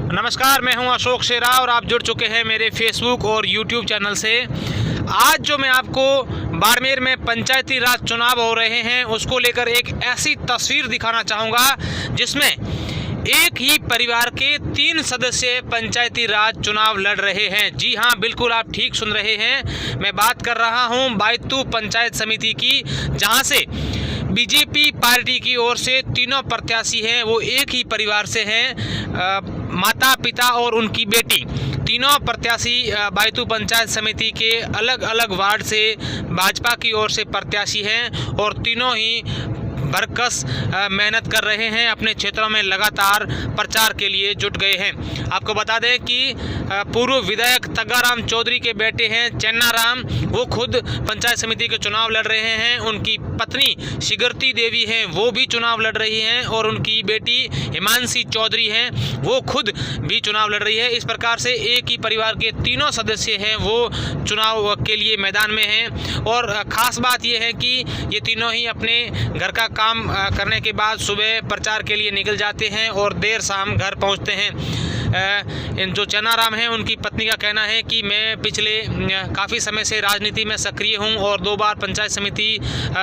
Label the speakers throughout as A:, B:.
A: नमस्कार, मैं हूं अशोक शेरा और आप जुड़ चुके हैं मेरे फेसबुक और यूट्यूब चैनल से। आज जो मैं आपको बाड़मेर में पंचायती राज चुनाव हो रहे हैं उसको लेकर एक ऐसी तस्वीर दिखाना चाहूँगा जिसमें एक ही परिवार के 3 सदस्य पंचायती राज चुनाव लड़ रहे हैं। जी हाँ, बिल्कुल आप ठीक सुन रहे हैं। मैं बात कर रहा हूँ बायतू पंचायत समिति की, जहाँ से बीजेपी पार्टी की ओर से तीनों प्रत्याशी हैं वो एक ही परिवार से हैं। माता पिता और उनकी बेटी तीनों प्रत्याशी बायतू पंचायत समिति के अलग अलग वार्ड से भाजपा की ओर से प्रत्याशी हैं और तीनों ही भरकस मेहनत कर रहे हैं, अपने क्षेत्रों में लगातार प्रचार के लिए जुट गए हैं। आपको बता दें कि पूर्व विधायक तग्गाराम चौधरी के बेटे हैं चेन्नाराम, वो खुद पंचायत समिति के चुनाव लड़ रहे हैं। उनकी पत्नी शिगरती देवी हैं, वो भी चुनाव लड़ रही हैं और उनकी बेटी हिमांशी चौधरी हैं, वो खुद भी चुनाव लड़ रही है। इस प्रकार से एक ही परिवार के तीनों सदस्य हैं वो चुनाव के लिए मैदान में हैं। और ख़ास बात यह है कि ये तीनों ही अपने घर का काम करने के बाद सुबह प्रचार के लिए निकल जाते हैं और देर शाम घर पहुंचते हैं। जो चेन्नाराम हैं उनकी पत्नी का कहना है कि मैं पिछले काफ़ी समय से राजनीति में सक्रिय हूं और 2 बार पंचायत समिति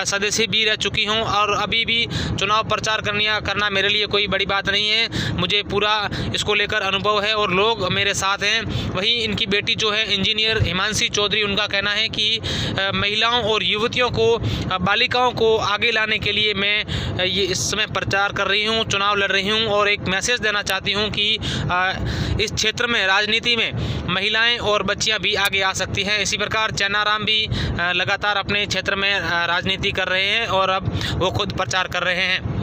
A: सदस्य भी रह चुकी हूं और अभी भी चुनाव प्रचार करना मेरे लिए कोई बड़ी बात नहीं है। मुझे पूरा इसको लेकर अनुभव है और लोग मेरे साथ हैं। वहीं इनकी बेटी जो है इंजीनियर हिमांशी चौधरी, उनका कहना है कि महिलाओं और युवतियों को, बालिकाओं को आगे लाने के लिए मैं ये इस समय प्रचार कर रही हूँ, चुनाव लड़ रही हूँ और एक मैसेज देना चाहती हूँ कि इस क्षेत्र में, राजनीति में महिलाएं और बच्चियां भी आगे आ सकती हैं। इसी प्रकार चेन्नाराम भी लगातार अपने क्षेत्र में राजनीति कर रहे हैं और अब वो खुद प्रचार कर रहे हैं।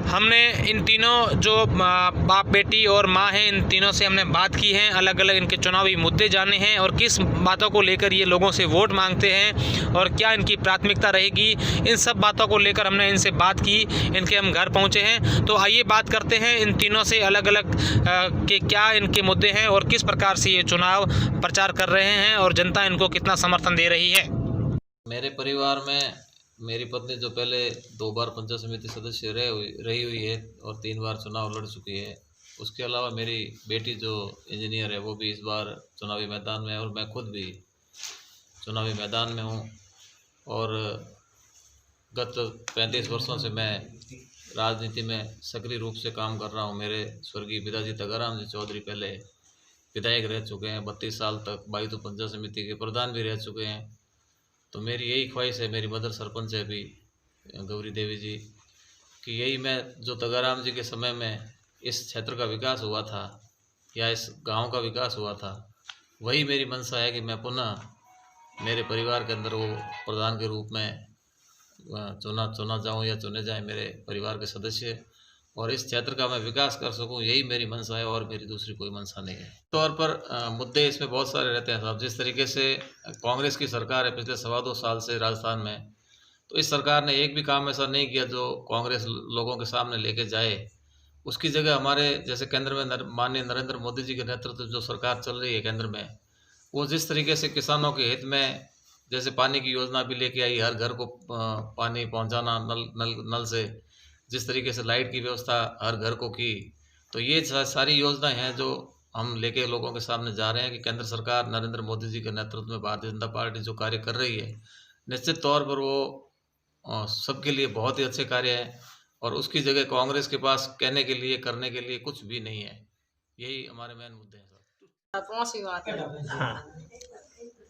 A: हमने इन तीनों जो बाप बेटी और माँ हैं, इन तीनों से हमने बात की है, अलग अलग इनके चुनावी मुद्दे जाने हैं और किस बातों को लेकर ये लोगों से वोट मांगते हैं और क्या इनकी प्राथमिकता रहेगी। इन सब बातों को लेकर हमने इनसे बात की, इनके हम घर पहुँचे हैं। तो आइए बात करते हैं इन तीनों से अलग अलग के क्या इनके मुद्दे हैं और किस प्रकार से ये चुनाव प्रचार कर रहे हैं और जनता इनको कितना समर्थन दे रही है।
B: मेरे परिवार में मेरी पत्नी जो पहले 2 बार पंचायत समिति सदस्य रही हुई है और 3 बार चुनाव लड़ चुकी है। उसके अलावा मेरी बेटी जो इंजीनियर है वो भी इस बार चुनावी मैदान में है और मैं खुद भी चुनावी मैदान में हूँ। और गत 35 वर्षों से मैं राजनीति में सक्रिय रूप से काम कर रहा हूँ। मेरे स्वर्गीय पिताजी तग्गाराम जी चौधरी पहले विधायक रह चुके हैं, 32 साल तक बायतू पंचायत समिति के प्रधान भी रह चुके हैं। तो मेरी यही ख्वाहिश है, मेरी मदर सरपंच है अभी गौरी देवी जी, कि यही मैं जो तग्गाराम जी के समय में इस क्षेत्र का विकास हुआ था या इस गांव का विकास हुआ था, वही मेरी मंशा है कि मैं पुनः मेरे परिवार के अंदर वो प्रधान के रूप में चुना जाऊं या चुने जाएं मेरे परिवार के सदस्य और इस क्षेत्र का मैं विकास कर सकूं। यही मेरी मंशा है और मेरी दूसरी कोई मंशा नहीं है। तौर पर मुद्दे इसमें बहुत सारे रहते हैं साहब। जिस तरीके से कांग्रेस की सरकार है पिछले 2.25 साल से राजस्थान में, तो इस सरकार ने एक भी काम ऐसा नहीं किया जो कांग्रेस लोगों के सामने लेके जाए। उसकी जगह हमारे जैसे केंद्र में माननीय नरेंद्र मोदी जी के नेतृत्व जो सरकार चल रही है केंद्र में, वो जिस तरीके से किसानों के हित में जैसे पानी की योजना भी लेके आई, हर घर को पानी पहुँचाना नल से, जिस तरीके से लाइट की व्यवस्था हर घर को की, तो ये सारी योजनाएं हैं जो हम लेके लोगों के सामने जा रहे हैं कि केंद्र सरकार नरेंद्र मोदी जी के नेतृत्व में भारतीय जनता पार्टी जो कार्य कर रही है, निश्चित तौर पर वो सबके लिए बहुत ही अच्छे कार्य हैं और उसकी जगह कांग्रेस के पास कहने के लिए, करने के लिए कुछ भी नहीं है। यही हमारे मेन मुद्दे हैं
C: सर।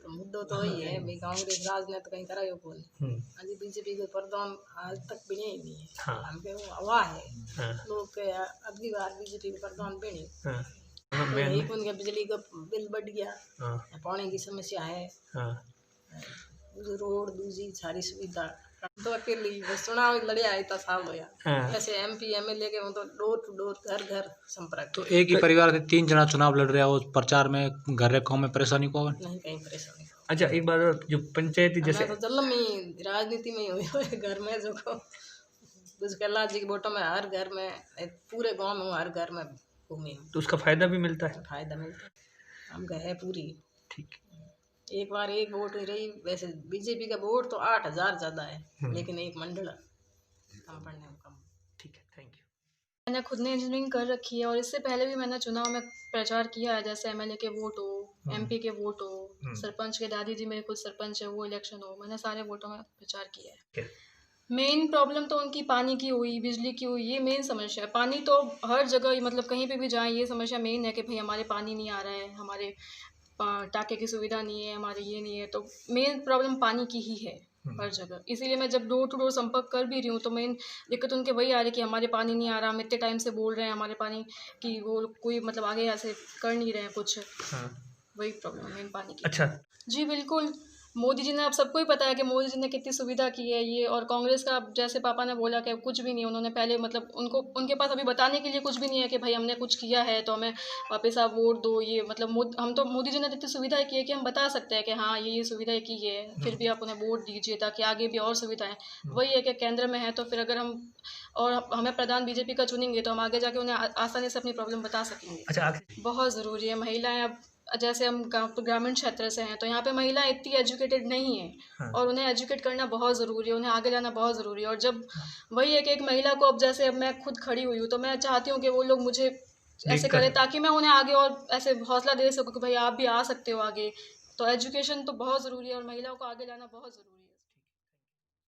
C: मुद्दों तो वही है भाई, कांग्रेस राजनीति कहीं करा हो कौन आज बीजेपी के प्रधान आज तक बने ही नहीं है। हमके वो हवा है लोग के अगली बार बीजेपी के प्रधान बने यही कौन के बिजली का बिल बढ़ गया, पानी की समस्या है, रोड दूसरी सारी सुविधा तो अकेले चुनाव लड़े आए था साल हो या ऐसे MP MLA के तो डोर टू डोर घर घर संपर्क।
A: तो एक ही परिवार से 3 जना चुनाव लड़ रहे हो, प्रचार में घर गाँव में परेशानी को
C: नहीं कहीं परेशानी।
A: अच्छा, एक बार जो पंचायती जैसे
C: तो जन्म में राजनीति में ही हुई घर में जो बुझकल्ला जी के वोटों में हर घर में, पूरे गांव में हर घर में घूमी,
A: तो उसका फायदा भी मिलता है।
C: फायदा मिलता है, हम गए पूरी
A: ठीक।
C: एक बार एक वोट रही, वैसे बीजेपी का वोट तो 8,000 ज़्यादा है लेकिन एक मंडल कम पड़ने में कम।
A: ठीक है, थैंक यू।
D: मैंने खुद ने इंजीनियरिंग कर रखी है और इससे पहले भी मैंने चुनाव में प्रचार किया है, जैसे एमएलए के वोट हो, एमपी के वोट हो, सरपंच के, दादी जी मेरे खुद सरपंच है, वो इलेक्शन हो, मैंने सारे वोटों में प्रचार किया है। मेन प्रॉब्लम तो उनकी पानी की हुई, बिजली की हुई, ये मेन समस्या है। पानी तो हर जगह, मतलब कहीं पे भी जाएं ये समस्या मेन है कि भाई हमारे पानी नहीं आ रहा है, हमारे टाके की सुविधा नहीं है, हमारे ये नहीं है, तो मेन प्रॉब्लम पानी की ही है हर जगह। इसीलिए मैं जब डोर टू डोर संपर्क कर भी रही हूँ तो मेन दिक्कत उनके वही आ रही है कि हमारे पानी नहीं आ रहा, हम इतने टाइम से बोल रहे हैं हमारे पानी की, वो कोई मतलब आगे ऐसे कर नहीं रहे हैं कुछ। वही प्रॉब्लम है मेन, पानी की।
A: अच्छा।
D: जी बिल्कुल, मोदी जी ने, अब सबको ही पता है कि मोदी जी ने कितनी सुविधा की है ये, और कांग्रेस का जैसे पापा ने बोला कि कुछ भी नहीं, उन्होंने पहले मतलब उनके पास अभी बताने के लिए कुछ भी नहीं है कि भाई हमने कुछ किया है तो हमें वापस आप वोट दो। ये मतलब हम तो, मोदी जी ने इतनी सुविधाएं की है कि हम बता सकते हैं कि हाँ ये सुविधाएं की है, फिर भी आप उन्हें वोट दीजिए ताकि आगे भी और सुविधाएं। वही है कि केंद्र में है तो फिर अगर हम और हमें प्रधान बीजेपी का चुनेंगे तो हम आगे जाके उन्हें आसानी से अपनी प्रॉब्लम बता सकेंगे।
A: अच्छा,
D: बहुत ज़रूरी है। महिलाएं, अब जैसे हम ग्रामीण क्षेत्र से हैं तो यहाँ पे महिलाएं इतनी एजुकेटेड नहीं है और उन्हें एजुकेट करना बहुत ज़रूरी है, उन्हें आगे लाना बहुत ज़रूरी है। और जब वही है कि एक महिला को, अब जैसे अब मैं खुद खड़ी हुई हूँ तो मैं चाहती हूँ कि वो लोग मुझे ऐसे करें ताकि मैं उन्हें आगे और ऐसे हौसला दे सकूँ कि भाई आप भी आ सकते हो आगे। तो एजुकेशन तो बहुत ज़रूरी है और महिलाओं को आगे लाना बहुत ज़रूरी है।